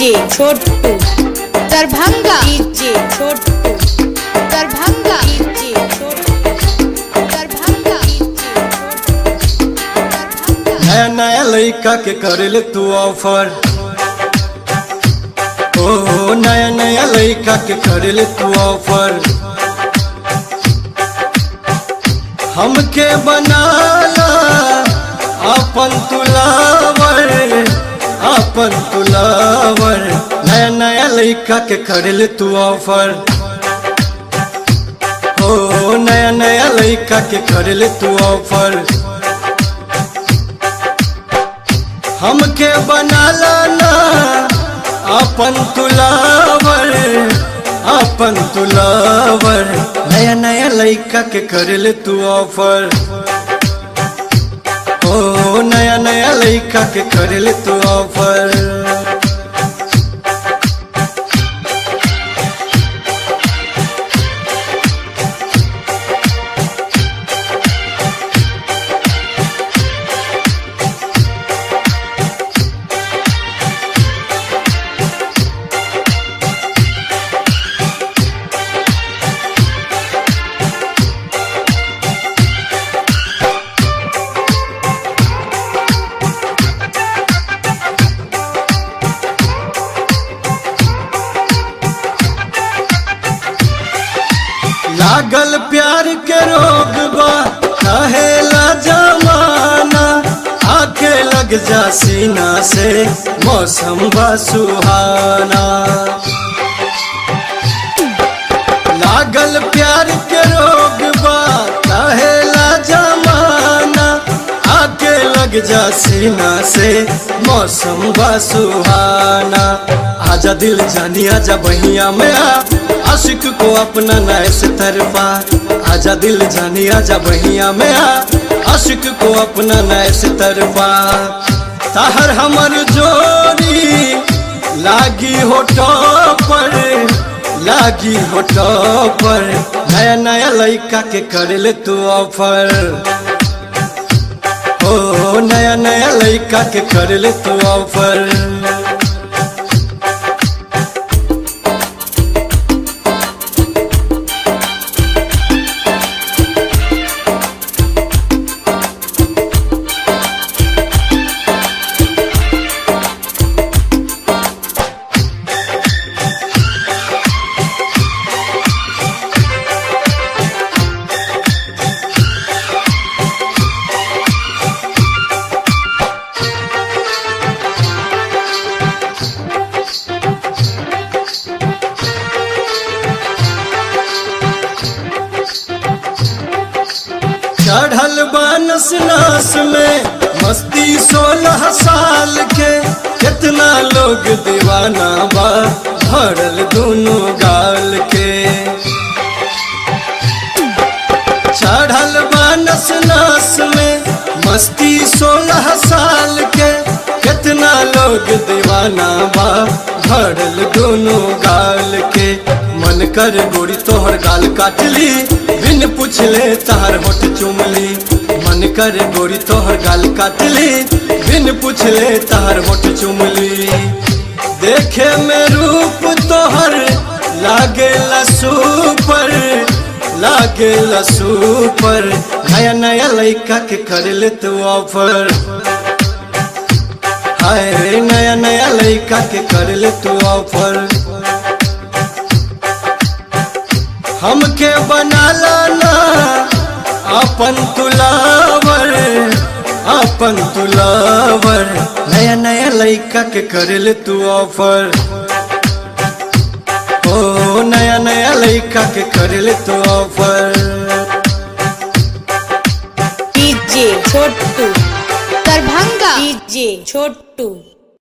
DJ छोटू Darbhanga DJ छोटू Darbhanga DJ छोटू दरभंगा नया नया लड़का के करले तू ऑफर। ओ नया नया लड़का के करले तू ऑफर। हमके बनाला अपन तुलावर, अपन तुलावर। नया नया लड़का के करले तू ऑफर। ओ नया नया लड़का के करले तू ऑफर। हमके बनाला ना अपन तुलावर, अपन तुलावर। नया नया लड़का के करले तू ऑफर। ओ नया नया लड़का के करले तू ऑफर। लागल प्यार के रोग बा कहेला जमाना, आके लग जा सीना से मौसम बा सुहाना। लागल प्यार के रोग बा कहेला जमाना, आके लग जा सीना से मौसम बा सुहाना। आजा दिल जानी आजा बहिया में आ, आशिक को अपना नए से तरफा। आजा दिल जानी आजा बहिया में आ, आशिक को अपना नए से तरफा। ताहर हमर जोड़ी लागी होठो पर, लागी होठो पर। नया नया लड़का के करले तू ऑफर। ओ नया नया लड़का के करले तू ऑफर। चढ़ल बानस नास में मस्ती 16 साल के, कितना लोग दीवाना बा भरल दोनों गाल के। चढ़ल बानस नास में मस्ती 16 साल के, कितना लोग दीवाना बा भरल दोनों गाल के। मन कर गोरी तोहर गाल काटली, बिन पूछले तार होठ चुमली। मन कर गोरी तोहर गाल काटली, बिन पूछले तार होठ चुमली। देखे में रूप तोहर लागेला सुपर, लागेला सुपर। नया नया लड़का के करले तू ऑफर। हाय नया नया लड़का के करले तू ऑफर। हमके बनाला ना अपन तुलावर, अपन तुलावर। नया नया लड़का के करले तू ऑफर। ओ नया नया लड़का के करले तू ऑफर। डीजे छोटू दरभंगा डीजे छोटू।